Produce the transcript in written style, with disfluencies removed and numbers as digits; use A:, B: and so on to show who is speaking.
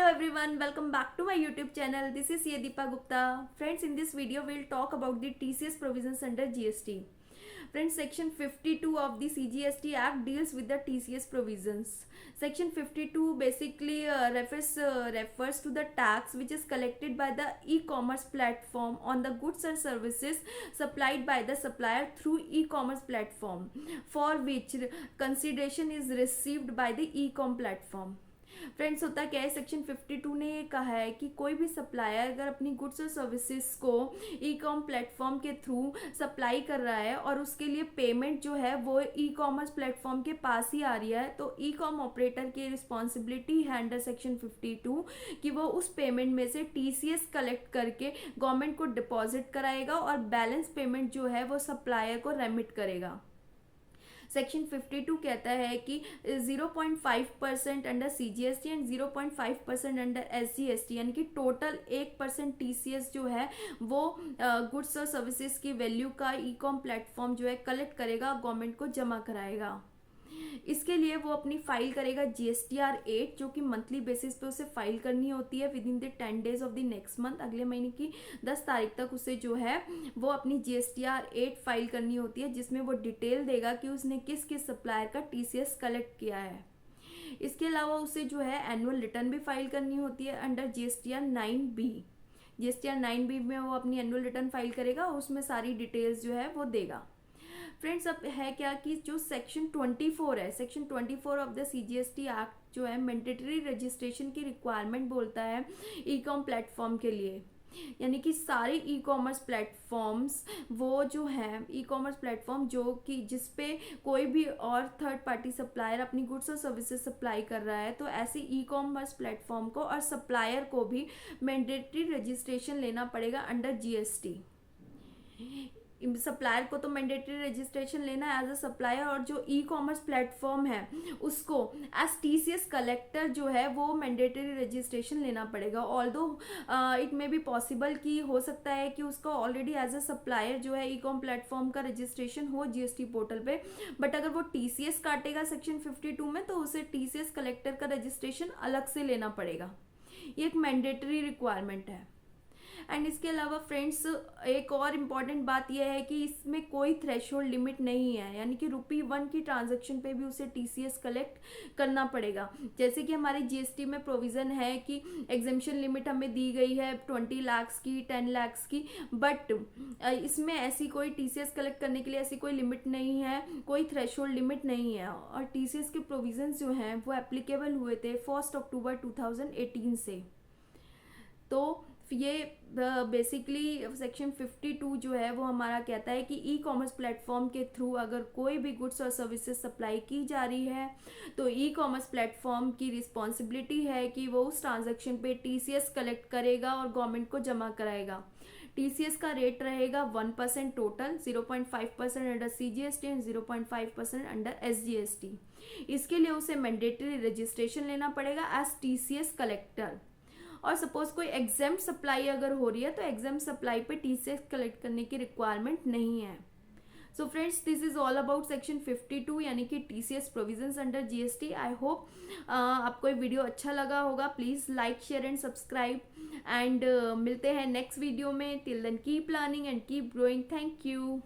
A: everyone, welcome back to my YouTube channel. This is Yadipa Gupta. Friends, in this video we'll talk about the TCS provisions under GST. Friends, section 52 of the CGST Act deals with the TCS provisions. Section 52 basically refers to the tax which is collected by the e-commerce platform on the goods and services supplied by the supplier through e-commerce platform, for which consideration is received by the e-com platform. Friends, होता क्या है, section 52 ने ये कहा है कि कोई भी सप्लायर अगर अपनी गुड्स और सर्विसेज को ई कॉम प्लेटफॉर्म के थ्रू सप्लाई कर रहा है और उसके लिए पेमेंट जो है वो ई कॉमर्स प्लेटफॉर्म के पास ही आ रही है, तो ई कॉम ऑपरेटर की रिस्पॉन्सिबिलिटी है अंडर सेक्शन 52 कि वो उस पेमेंट में से टीसीएस कलेक्ट करके गवर्नमेंट को डिपॉजिट कराएगा और बैलेंस पेमेंट जो है वो सप्लायर को रेमिट करेगा। सेक्शन 52 कहता है कि 0.5% under CGST and 0.5% under SGST, यानी कि टोटल 1% TCS जो है वो गुड्स और सर्विसेज की वैल्यू का ई कॉम प्लेटफॉर्म जो है कलेक्ट करेगा, गवर्नमेंट को जमा कराएगा। इसके लिए वो अपनी फाइल करेगा GSTR 8, जो कि मंथली बेसिस पे उसे फाइल करनी होती है with in the 10 days of the next month. अगले महीने की 10 तारीख तक उसे जो है वो अपनी GSTR 8 फाइल करनी होती है, जिसमें वो डिटेल देगा कि उसने किस किस सप्लायर का TCS कलेक्ट किया है। इसके अलावा उसे जो है एनुअल रिटर्न भी फाइल करनी होती है under GSTR 9B। GSTR 9B में वो अपनी एनुअल रिटर्न फाइल करेगा और उसमें सारी डिटेल्स जो है वो देगा। फ्रेंड्स, अब है क्या कि जो सेक्शन 24 है, section 24 of the CGST act जो है मैंडेटरी रजिस्ट्रेशन की रिक्वायरमेंट बोलता है ई कॉम प्लेटफॉर्म के लिए, यानी कि सारे ई कॉमर्स प्लेटफॉर्म्स वो जो है ई कॉमर्स प्लेटफॉर्म जो कि जिस पे कोई भी और थर्ड पार्टी सप्लायर अपनी गुड्स और सर्विसेज सप्लाई कर रहा है, तो ऐसे ई कॉमर्स प्लेटफॉर्म को और सप्लायर को भी मैंडेटरी रजिस्ट्रेशन लेना पड़ेगा अंडर GST। सप्लायर को तो मैंडेटरी रजिस्ट्रेशन लेना है एज अ सप्लायर, और जो ई कॉमर्स प्लेटफॉर्म है उसको एज TCS कलेक्टर जो है वो मैंडेटरी रजिस्ट्रेशन लेना पड़ेगा। Although it may be possible कि हो सकता है कि उसका ऑलरेडी एज अ सप्लायर जो है ई कॉम प्लेटफॉर्म का रजिस्ट्रेशन हो GST पोर्टल पे, बट अगर वो TCS काटेगा सेक्शन 52 में तो उसे TCS कलेक्टर का रजिस्ट्रेशन अलग से लेना पड़ेगा। ये एक मैंडेटरी रिक्वायरमेंट है। एंड इसके अलावा फ्रेंड्स, एक और इम्पॉर्टेंट बात यह है कि इसमें कोई थ्रेशोल्ड लिमिट नहीं है, यानी कि ₹1 की ट्रांजैक्शन पे भी उसे TCS कलेक्ट करना पड़ेगा। जैसे कि हमारे GST में प्रोविज़न है कि एग्जेम्पशन लिमिट हमें दी गई है 20 लाख की, 10 लाख की, बट इसमें ऐसी कोई TCS कलेक्ट करने के लिए ऐसी कोई लिमिट नहीं है, कोई थ्रेशोल्ड लिमिट नहीं है। और TCS के प्रोविज़न्स जो हैं वो एप्लीकेबल हुए थे 1 अक्टूबर 2018 से। तो ये बेसिकली सेक्शन 52 जो है वो हमारा कहता है कि ई कॉमर्स प्लेटफॉर्म के थ्रू अगर कोई भी गुड्स और सर्विसेज सप्लाई की जा रही है तो ई कॉमर्स प्लेटफॉर्म की रिस्पॉन्सिबिलिटी है कि वो उस ट्रांजैक्शन पे TCS कलेक्ट करेगा और गवर्नमेंट को जमा कराएगा। TCS का रेट रहेगा 1% total, 0.5% under CGST and 0.5% under SGST। इसके लिए उसे मैंडेटरी रजिस्ट्रेशन लेना पड़ेगा एज TCS कलेक्टर। और सपोज कोई एग्जाम सप्लाई अगर हो रही है तो एग्जाम सप्लाई पे TCS कलेक्ट करने की रिक्वायरमेंट नहीं है। So friends, this is all about section 52 यानी कि TCS provisions under GST। I hope आपको ये वीडियो अच्छा लगा होगा। Please like, share and subscribe, and मिलते हैं नेक्स्ट वीडियो में। Till then keep learning and keep growing. Thank you.